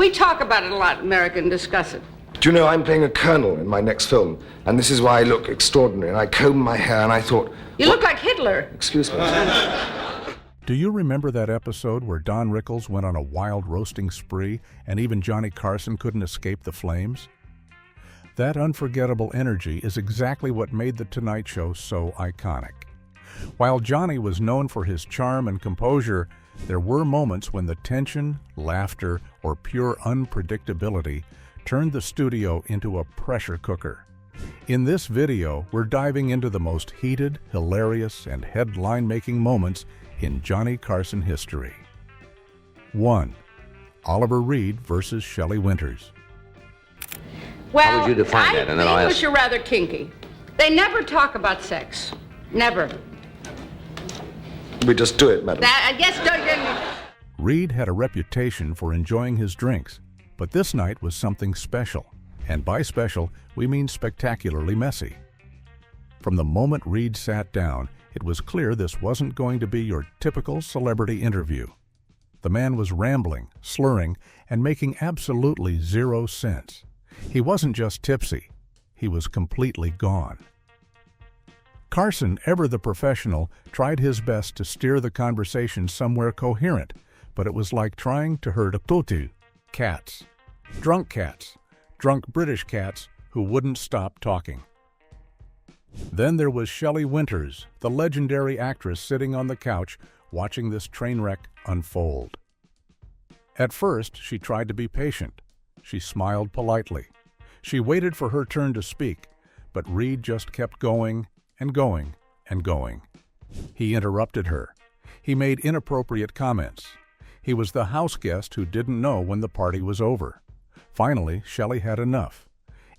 We talk about it a lot in America and discuss it. Do you know I'm playing a colonel in my next film, and this is why I look extraordinary. And I combed my hair, and I thought... You look like Hitler. Excuse me. Do you remember that episode where Don Rickles went on a wild roasting spree, and even Johnny Carson couldn't escape the flames? That unforgettable energy is exactly what made The Tonight Show so iconic. While Johnny was known for his charm and composure, there were moments when the tension, laughter, or pure unpredictability turned the studio into a pressure cooker. In this video, we're diving into the most heated, hilarious, and headline-making moments in Johnny Carson history. 1. Oliver Reed versus Shelley Winters. Well, How would you define that? And then I'll ask. English are rather kinky. They never talk about sex. Never. We just do it, madam. I guess don't. Reed had a reputation for enjoying his drinks, but this night was something special. And by special, we mean spectacularly messy. From the moment Reed sat down, it was clear this wasn't going to be your typical celebrity interview. The man was rambling, slurring, and making absolutely zero sense. He wasn't just tipsy, he was completely gone. Carson, ever the professional, tried his best to steer the conversation somewhere coherent, but it was like trying to herd a tutu, cats. Drunk British cats who wouldn't stop talking. Then there was Shelley Winters, the legendary actress sitting on the couch watching this train wreck unfold. At first, she tried to be patient. She smiled politely. She waited for her turn to speak, but Reed just kept going and going and going. He interrupted her. He made inappropriate comments. He was the house guest who didn't know when the party was over. Finally, Shelley had enough.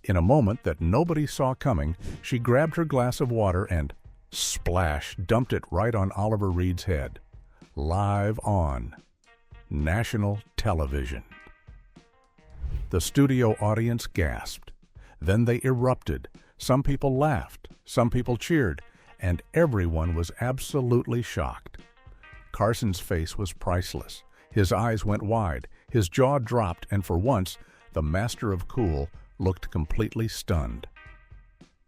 In a moment that nobody saw coming, she grabbed her glass of water and, splash, dumped it right on Oliver Reed's head. Live on national television. The studio audience gasped. Then they erupted. Some people laughed, some people cheered, and everyone was absolutely shocked. Carson's face was priceless. His eyes went wide, his jaw dropped, and for once, the master of cool looked completely stunned.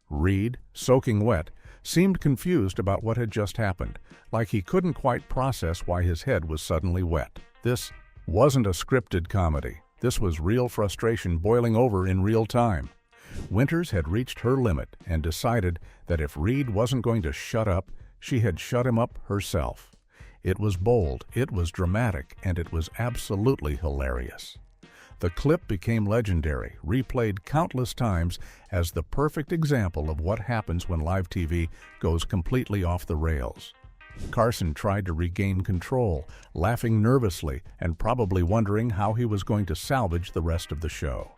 Reed, soaking wet, seemed confused about what had just happened, like he couldn't quite process why his head was suddenly wet. This wasn't a scripted comedy. This was real frustration boiling over in real time. Winters had reached her limit and decided that if Reed wasn't going to shut up, she had shut him up herself. It was bold, it was dramatic, and it was absolutely hilarious. The clip became legendary, replayed countless times as the perfect example of what happens when live TV goes completely off the rails. Carson tried to regain control, laughing nervously and probably wondering how he was going to salvage the rest of the show.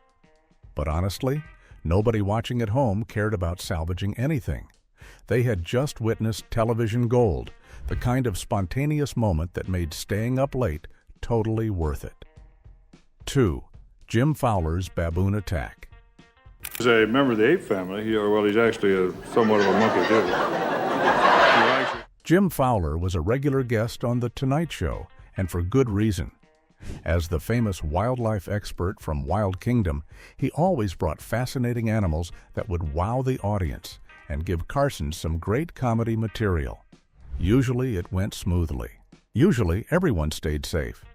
But honestly, nobody watching at home cared about salvaging anything. They had just witnessed television gold, the kind of spontaneous moment that made staying up late totally worth it. 2. Jim Fowler's baboon attack. He's a member of the ape family. He's actually somewhat of a monkey, too. Jim Fowler was a regular guest on The Tonight Show, and for good reason. As the famous wildlife expert from Wild Kingdom, he always brought fascinating animals that would wow the audience and give Carson some great comedy material. Usually it went smoothly. Usually everyone stayed safe.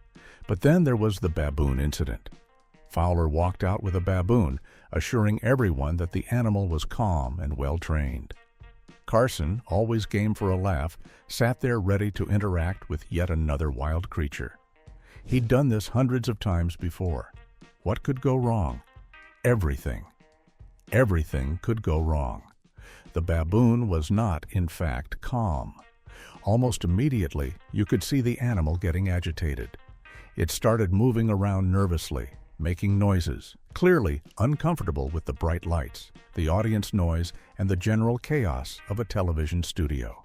But then there was the baboon incident. Fowler walked out with a baboon, assuring everyone that the animal was calm and well-trained. Carson, always game for a laugh, sat there ready to interact with yet another wild creature. He'd done this hundreds of times before. What could go wrong? Everything. Everything could go wrong. The baboon was not, in fact, calm. Almost immediately, you could see the animal getting agitated. It started moving around nervously, making noises, clearly uncomfortable with the bright lights, the audience noise, and the general chaos of a television studio.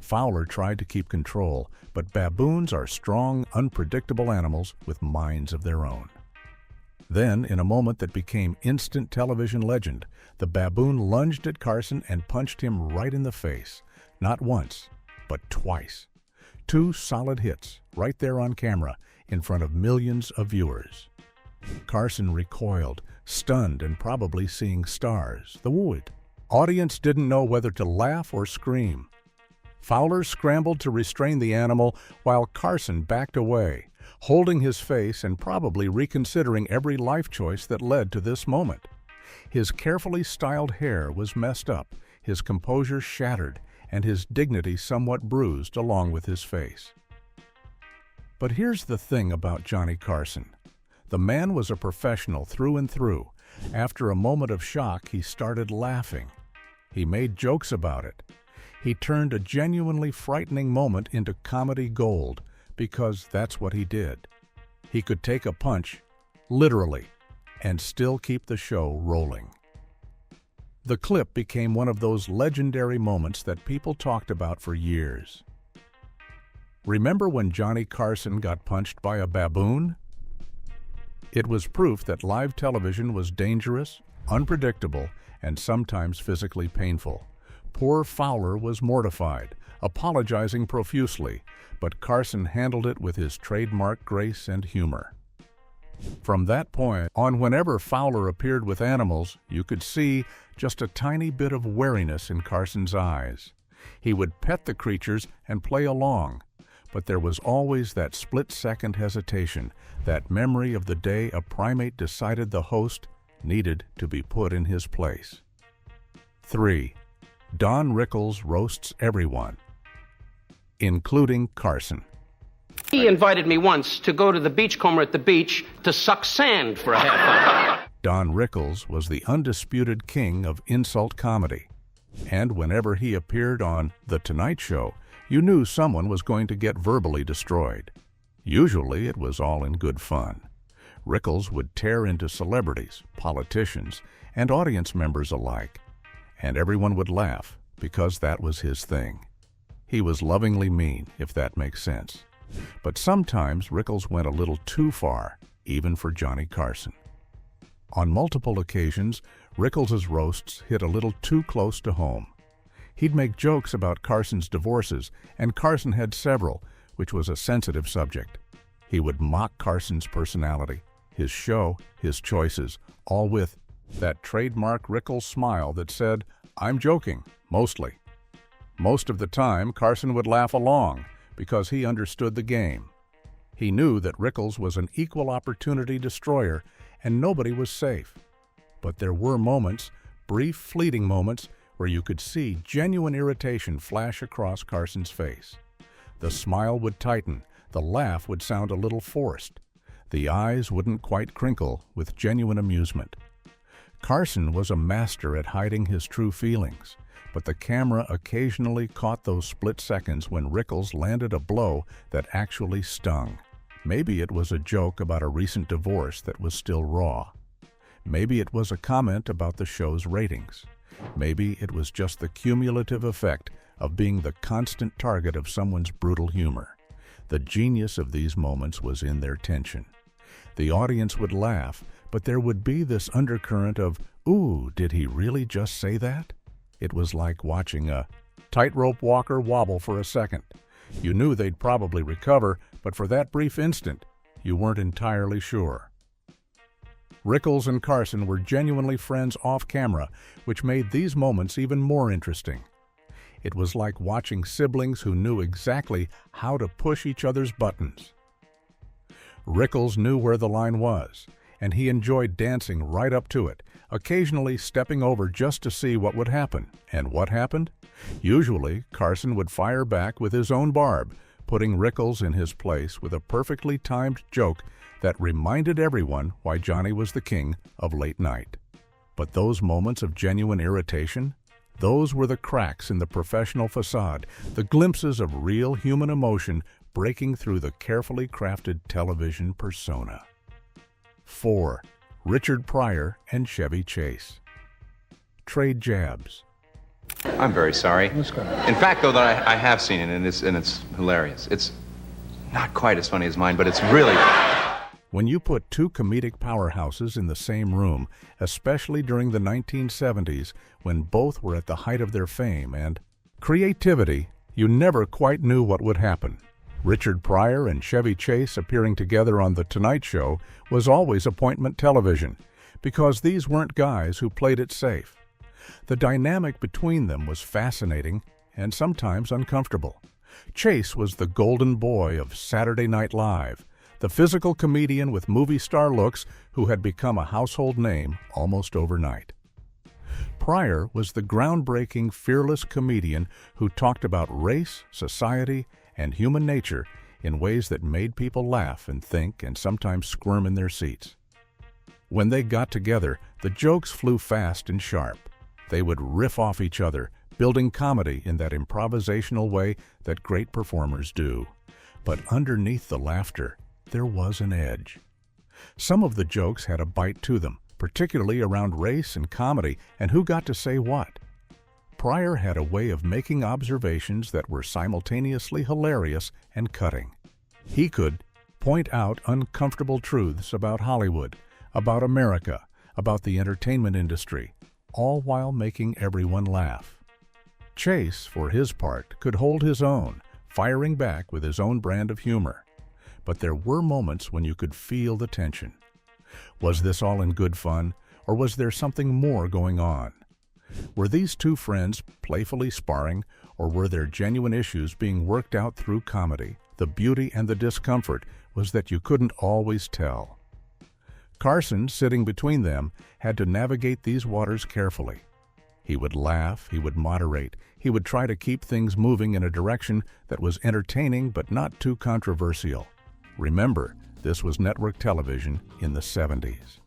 Fowler tried to keep control, but baboons are strong, unpredictable animals with minds of their own. Then, in a moment that became instant television legend, the baboon lunged at Carson and punched him right in the face, not once, but twice. 2 solid hits, right there on camera, in front of millions of viewers. Carson recoiled, stunned and probably seeing stars. The wood. Audience didn't know whether to laugh or scream. Fowler scrambled to restrain the animal while Carson backed away, holding his face and probably reconsidering every life choice that led to this moment. His carefully styled hair was messed up, his composure shattered, and his dignity somewhat bruised along with his face. But here's the thing about Johnny Carson. The man was a professional through and through. After a moment of shock, he started laughing. He made jokes about it. He turned a genuinely frightening moment into comedy gold, because that's what he did. He could take a punch, literally, and still keep the show rolling. The clip became one of those legendary moments that people talked about for years. Remember when Johnny Carson got punched by a baboon? It was proof that live television was dangerous, unpredictable, and sometimes physically painful. Poor Fowler was mortified, apologizing profusely, but Carson handled it with his trademark grace and humor. From that point on, whenever Fowler appeared with animals, you could see just a tiny bit of wariness in Carson's eyes. He would pet the creatures and play along, but there was always that split-second hesitation, that memory of the day a primate decided the host needed to be put in his place. 3. Don Rickles roasts everyone, including Carson. He invited me once to go to the beachcomber at the beach to suck sand for a half hour. Don Rickles was the undisputed king of insult comedy, and whenever he appeared on The Tonight Show, you knew someone was going to get verbally destroyed. Usually it was all in good fun. Rickles would tear into celebrities, politicians, and audience members alike, and everyone would laugh because that was his thing. He was lovingly mean, if that makes sense. But sometimes Rickles went a little too far, even for Johnny Carson. On multiple occasions, Rickles' roasts hit a little too close to home. He'd make jokes about Carson's divorces, and Carson had several, which was a sensitive subject. He would mock Carson's personality, his show, his choices, all with that trademark Rickles smile that said, "I'm joking," mostly. Most of the time, Carson would laugh along because he understood the game. He knew that Rickles was an equal opportunity destroyer and nobody was safe. But there were moments, brief, fleeting moments, where you could see genuine irritation flash across Carson's face. The smile would tighten, the laugh would sound a little forced. The eyes wouldn't quite crinkle with genuine amusement. Carson was a master at hiding his true feelings, but the camera occasionally caught those split seconds when Rickles landed a blow that actually stung. Maybe it was a joke about a recent divorce that was still raw. Maybe it was a comment about the show's ratings. Maybe it was just the cumulative effect of being the constant target of someone's brutal humor. The genius of these moments was in their tension. The audience would laugh, but there would be this undercurrent of, "Ooh, did he really just say that?" It was like watching a tightrope walker wobble for a second. You knew they'd probably recover, but for that brief instant, you weren't entirely sure. Rickles and Carson were genuinely friends off camera, which made these moments even more interesting. It was like watching siblings who knew exactly how to push each other's buttons. Rickles knew where the line was, and he enjoyed dancing right up to it, occasionally stepping over just to see what would happen. And what happened? Usually, Carson would fire back with his own barb, putting Rickles in his place with a perfectly timed joke that reminded everyone why Johnny was the king of late night. But those moments of genuine irritation, those were the cracks in the professional facade, the glimpses of real human emotion breaking through the carefully crafted television persona. 4. Richard Pryor and Chevy Chase. Trade jabs. I'm very sorry. In fact, though, that I have seen it, and it's hilarious. It's not quite as funny as mine, but it's really... When you put two comedic powerhouses in the same room, especially during the 1970s, when both were at the height of their fame and creativity, you never quite knew what would happen. Richard Pryor and Chevy Chase appearing together on The Tonight Show was always appointment television, because these weren't guys who played it safe. The dynamic between them was fascinating and sometimes uncomfortable. Chase was the golden boy of Saturday Night Live, the physical comedian with movie star looks who had become a household name almost overnight. Pryor was the groundbreaking, fearless comedian who talked about race, society, and human nature in ways that made people laugh and think and sometimes squirm in their seats. When they got together, the jokes flew fast and sharp. They would riff off each other, building comedy in that improvisational way that great performers do. But underneath the laughter, there was an edge. Some of the jokes had a bite to them, particularly around race and comedy and who got to say what. Pryor had a way of making observations that were simultaneously hilarious and cutting. He could point out uncomfortable truths about Hollywood, about America, about the entertainment industry, all while making everyone laugh. Chase, for his part, could hold his own, firing back with his own brand of humor. But there were moments when you could feel the tension. Was this all in good fun, or was there something more going on? Were these two friends playfully sparring, or were there genuine issues being worked out through comedy? The beauty and the discomfort was that you couldn't always tell. Carson, sitting between them, had to navigate these waters carefully. He would laugh, he would moderate, he would try to keep things moving in a direction that was entertaining but not too controversial. Remember, this was network television in the 70s.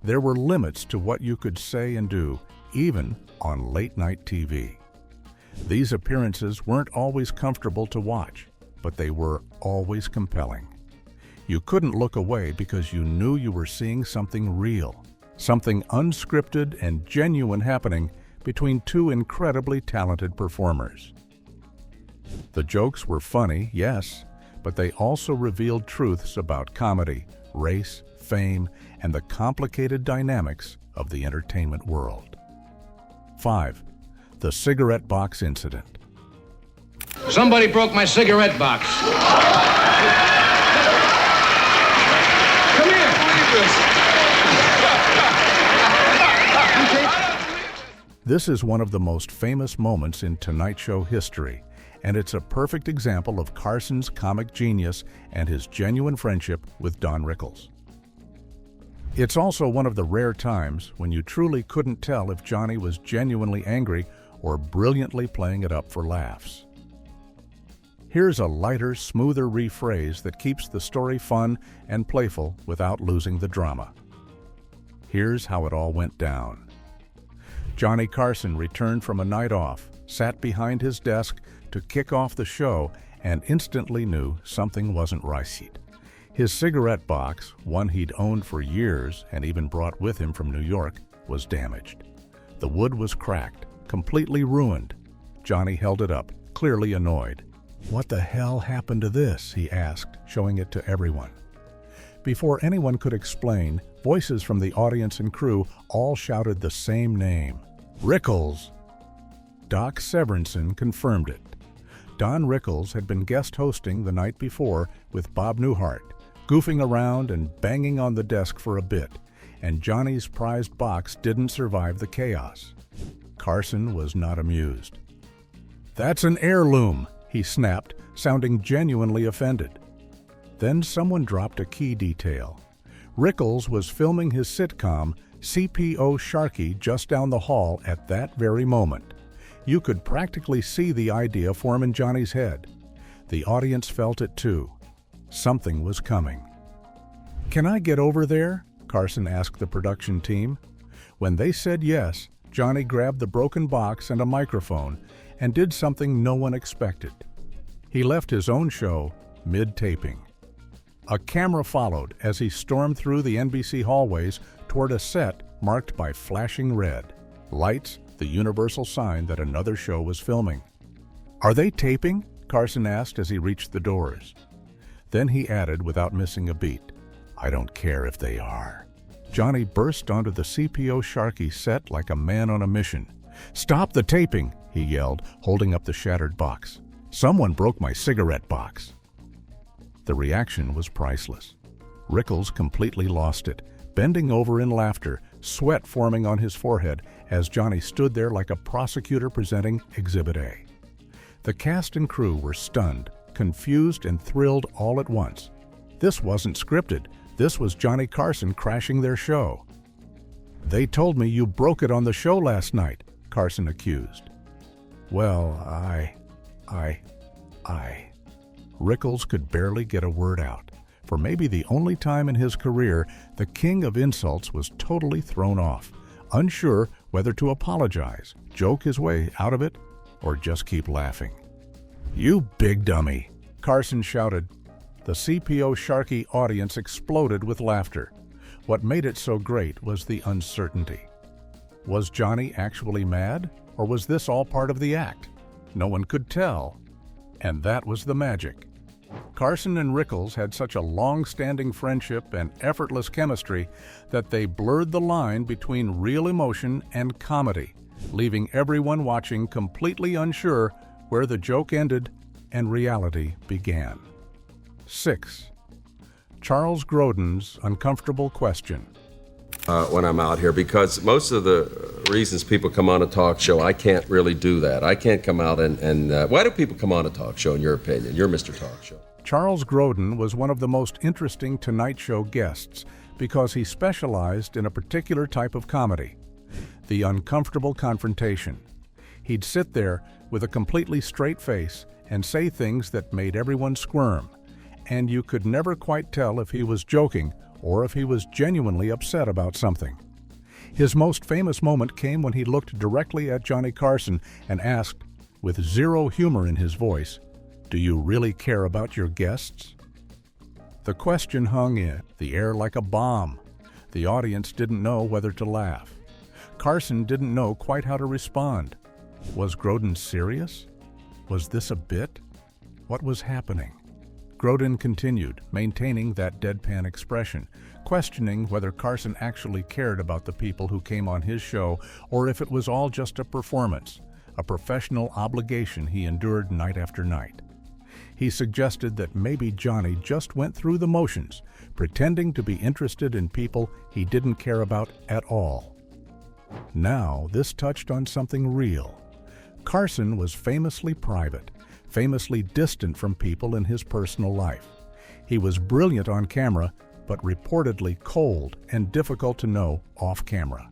There were limits to what you could say and do, even on late-night TV. These appearances weren't always comfortable to watch, but they were always compelling. You couldn't look away because you knew you were seeing something real, something unscripted and genuine happening between two incredibly talented performers. The jokes were funny, yes, but they also revealed truths about comedy, race, fame, and the complicated dynamics of the entertainment world. 5. The cigarette box incident. Somebody broke my cigarette box. Come here. This is one of the most famous moments in Tonight Show history, and it's a perfect example of Carson's comic genius and his genuine friendship with Don Rickles. It's also one of the rare times when you truly couldn't tell if Johnny was genuinely angry or brilliantly playing it up for laughs. Here's a lighter, smoother rephrase that keeps the story fun and playful without losing the drama. Here's how it all went down. Johnny Carson returned from a night off, sat behind his desk to kick off the show, and instantly knew something wasn't right. His cigarette box, one he'd owned for years and even brought with him from New York, was damaged. The wood was cracked, completely ruined. Johnny held it up, clearly annoyed. "What the hell happened to this?" he asked, showing it to everyone. Before anyone could explain, voices from the audience and crew all shouted the same name: Rickles! Doc Severinsen confirmed it. Don Rickles had been guest hosting the night before with Bob Newhart, goofing around and banging on the desk for a bit, and Johnny's prized box didn't survive the chaos. Carson was not amused. "That's an heirloom," he snapped, sounding genuinely offended. Then someone dropped a key detail. Rickles was filming his sitcom, CPO Sharkey, just down the hall at that very moment. You could practically see the idea form in Johnny's head. The audience felt it too. Something was coming. "Can I get over there?" Carson asked the production team. When they said yes, Johnny grabbed the broken box and a microphone and did something no one expected. He left his own show mid-taping. A camera followed as he stormed through the NBC hallways toward a set marked by flashing red. Lights, the universal sign that another show was filming. "Are they taping?" Carson asked as he reached the doors. Then he added without missing a beat, "I don't care if they are." Johnny burst onto the CPO Sharkey set like a man on a mission. "Stop the taping!" he yelled, holding up the shattered box. "Someone broke my cigarette box." The reaction was priceless. Rickles completely lost it, bending over in laughter, sweat forming on his forehead as Johnny stood there like a prosecutor presenting Exhibit A. The cast and crew were stunned, confused, and thrilled all at once. This wasn't scripted. This was Johnny Carson crashing their show. "They told me you broke it on the show last night," Carson accused. "Well, I... Rickles could barely get a word out. For maybe the only time in his career, the king of insults was totally thrown off, unsure whether to apologize, joke his way out of it, or just keep laughing. "You big dummy!" Carson shouted. The CPO Sharkey audience exploded with laughter. What made it so great was the uncertainty. Was Johnny actually mad, or was this all part of the act? No one could tell. And that was the magic. Carson and Rickles had such a long-standing friendship and effortless chemistry that they blurred the line between real emotion and comedy, leaving everyone watching completely unsure where the joke ended and reality began. 6. Charles Grodin's uncomfortable question. When I'm out here, because most of the reasons people come on a talk show, I can't really do that. I can't come out and why do people come on a talk show, in your opinion? You're Mr. Talk Show. Charles Grodin was one of the most interesting Tonight Show guests because he specialized in a particular type of comedy, the uncomfortable confrontation. He'd sit there with a completely straight face and say things that made everyone squirm, and you could never quite tell if he was joking or if he was genuinely upset about something. His most famous moment came when he looked directly at Johnny Carson and asked, with zero humor in his voice, "Do you really care about your guests?" The question hung in the air like a bomb. The audience didn't know whether to laugh. Carson didn't know quite how to respond. Was Grodin serious? Was this a bit? What was happening? Grodin continued, maintaining that deadpan expression, questioning whether Carson actually cared about the people who came on his show or if it was all just a performance, a professional obligation he endured night after night. He suggested that maybe Johnny just went through the motions, pretending to be interested in people he didn't care about at all. Now, this touched on something real. Carson was famously private, famously distant from people in his personal life. He was brilliant on camera, but reportedly cold and difficult to know off camera.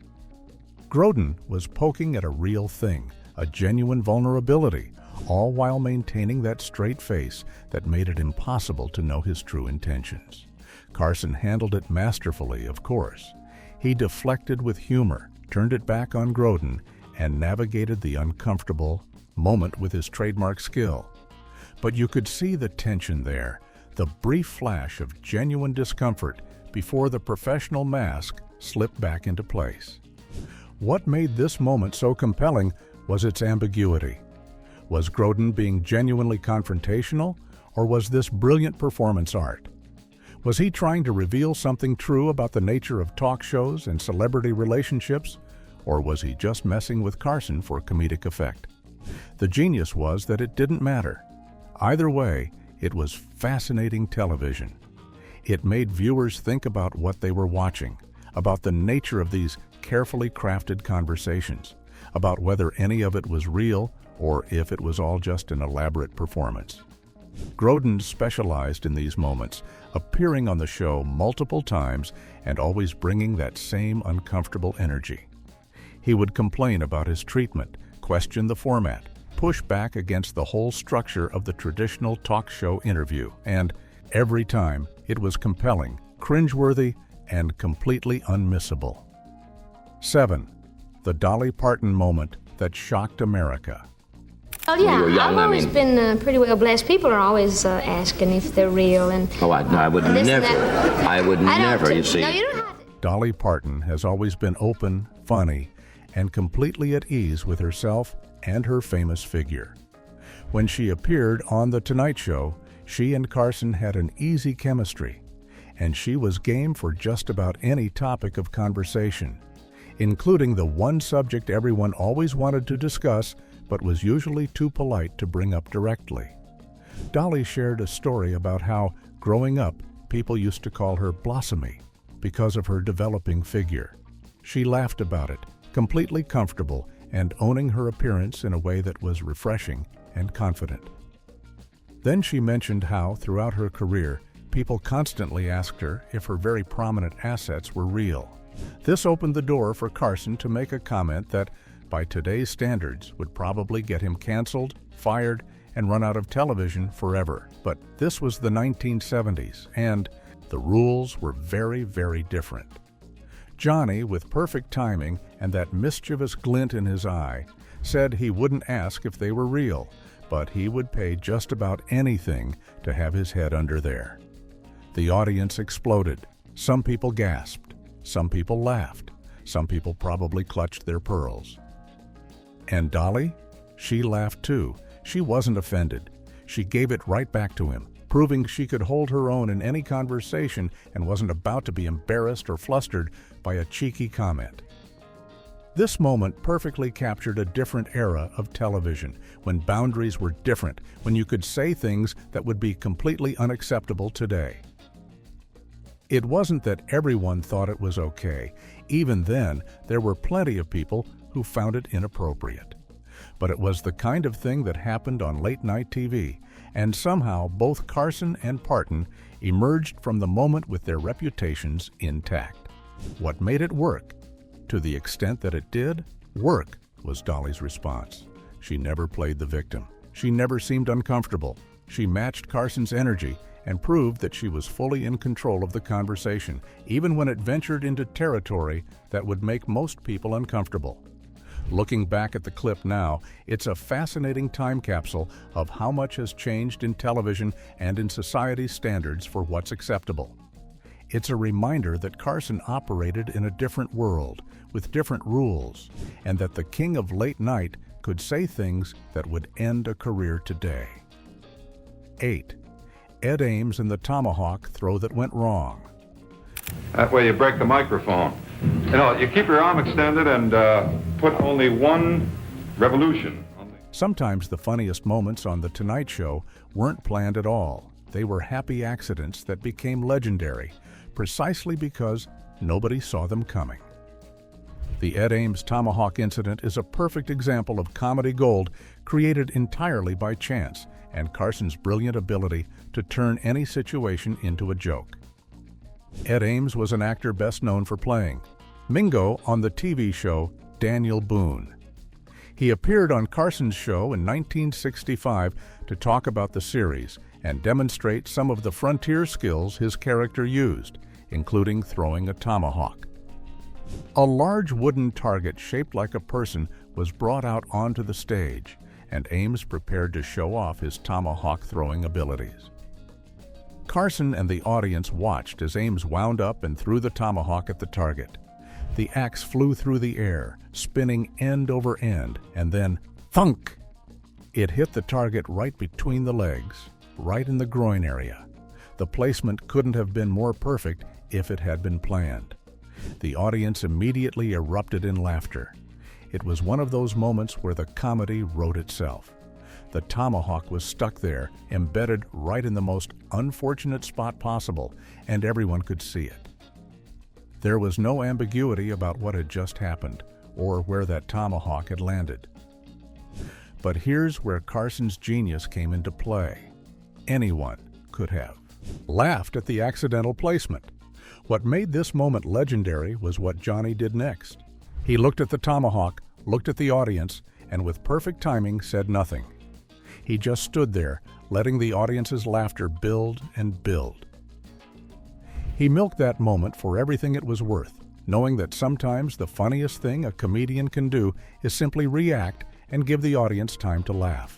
Grodin was poking at a real thing, a genuine vulnerability, all while maintaining that straight face that made it impossible to know his true intentions. Carson handled it masterfully, of course. He deflected with humor, turned it back on Grodin, and navigated the uncomfortable moment with his trademark skill. But you could see the tension there, the brief flash of genuine discomfort before the professional mask slipped back into place. What made this moment so compelling was its ambiguity. Was Grodin being genuinely confrontational, or was this brilliant performance art? Was he trying to reveal something true about the nature of talk shows and celebrity relationships, or was he just messing with Carson for comedic effect? The genius was that it didn't matter. Either way, it was fascinating television. It made viewers think about what they were watching, about the nature of these carefully crafted conversations, about whether any of it was real or if it was all just an elaborate performance. Grodin specialized in these moments, appearing on the show multiple times and always bringing that same uncomfortable energy. He would complain about his treatment, question the format, push back against the whole structure of the traditional talk show interview, and every time it was compelling, cringeworthy, and completely unmissable. 7. The Dolly Parton moment that shocked America. Well, yeah, I've always been pretty well blessed. People are always asking if they're real, and I would never, you see. No, you don't have to. Dolly Parton has always been open, funny, and completely at ease with herself and her famous figure. When she appeared on The Tonight Show, she and Carson had an easy chemistry, and she was game for just about any topic of conversation, including the one subject everyone always wanted to discuss but was usually too polite to bring up directly. Dolly shared a story about how, Growing up, people used to call her Blossomy because of her developing figure. She laughed about it, completely comfortable and owning her appearance in a way that was refreshing and confident. Then she mentioned how, throughout her career, people constantly asked her if her very prominent assets were real. This opened the door for Carson to make a comment that, by today's standards, would probably get him canceled, fired, and run out of television forever. But this was the 1970s, and the rules were very, very different. Johnny, with perfect timing and that mischievous glint in his eye, said he wouldn't ask if they were real, but he would pay just about anything to have his head under there. The audience exploded. Some people gasped. Some people laughed. Some people probably clutched their pearls. And Dolly? She laughed too. She wasn't offended. She gave it right back to him, proving she could hold her own in any conversation and wasn't about to be embarrassed or flustered by a cheeky comment. This moment perfectly captured a different era of television, when boundaries were different, when you could say things that would be completely unacceptable today. It wasn't that everyone thought it was okay. Even then, there were plenty of people who found it inappropriate. But it was the kind of thing that happened on late-night TV, and somehow both Carson and Parton emerged from the moment with their reputations intact. What made it work? To the extent that it did, work, was Dolly's response. She never played the victim. She never seemed uncomfortable. She matched Carson's energy and proved that she was fully in control of the conversation, even when it ventured into territory that would make most people uncomfortable. Looking back at the clip now, it's a fascinating time capsule of how much has changed in television and in society's standards for what's acceptable. It's a reminder that Carson operated in a different world, with different rules, and that the king of late night could say things that would end a career today. 8. Ed Ames and the tomahawk throw that went wrong. That way you break the microphone. You know, you keep your arm extended and put only one revolution on the... Sometimes the funniest moments on The Tonight Show weren't planned at all. They were happy accidents that became legendary, precisely because nobody saw them coming. The Ed Ames tomahawk incident is a perfect example of comedy gold created entirely by chance and Carson's brilliant ability to turn any situation into a joke. Ed Ames was an actor best known for playing Mingo on the TV show Daniel Boone. He appeared on Carson's show in 1965 to talk about the series and demonstrate some of the frontier skills his character used, including throwing a tomahawk. A large wooden target shaped like a person was brought out onto the stage, and Ames prepared to show off his tomahawk throwing abilities. Carson and the audience watched as Ames wound up and threw the tomahawk at the target. The axe flew through the air, spinning end over end, and then thunk! It hit the target right between the legs, right in the groin area. The placement couldn't have been more perfect if it had been planned. The audience immediately erupted in laughter. It was one of those moments where the comedy wrote itself. The tomahawk was stuck there, embedded right in the most unfortunate spot possible, and everyone could see it. There was no ambiguity about what had just happened, or where that tomahawk had landed. But here's where Carson's genius came into play. Anyone could have laughed at the accidental placement. What made this moment legendary was what Johnny did next. He looked at the tomahawk, looked at the audience, and with perfect timing said nothing. He just stood there, letting the audience's laughter build and build. He milked that moment for everything it was worth, knowing that sometimes the funniest thing a comedian can do is simply react and give the audience time to laugh.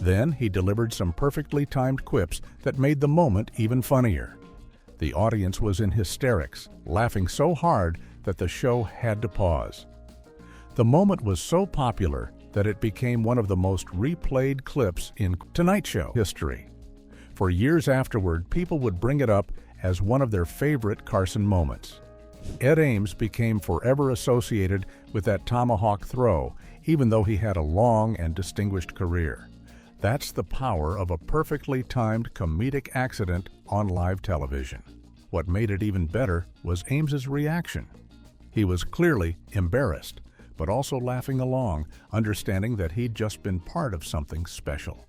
Then he delivered some perfectly timed quips that made the moment even funnier. The audience was in hysterics, laughing so hard that the show had to pause. The moment was so popular that it became one of the most replayed clips in Tonight Show history. For years afterward, people would bring it up as one of their favorite Carson moments. Ed Ames became forever associated with that tomahawk throw, even though he had a long and distinguished career. That's the power of a perfectly timed comedic accident on live television. What made it even better was Ames's reaction. He was clearly embarrassed, but also laughing along, understanding that he'd just been part of something special.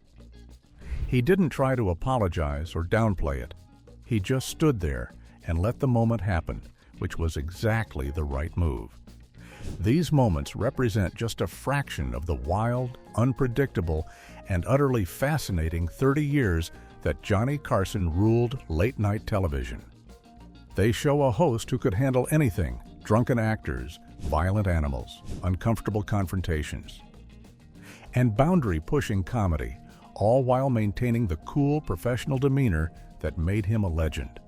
He didn't try to apologize or downplay it. He just stood there and let the moment happen, which was exactly the right move. These moments represent just a fraction of the wild, unpredictable, and utterly fascinating 30 years that Johnny Carson ruled late-night television. They show a host who could handle anything: drunken actors, violent animals, uncomfortable confrontations, and boundary-pushing comedy, all while maintaining the cool, professional demeanor that made him a legend.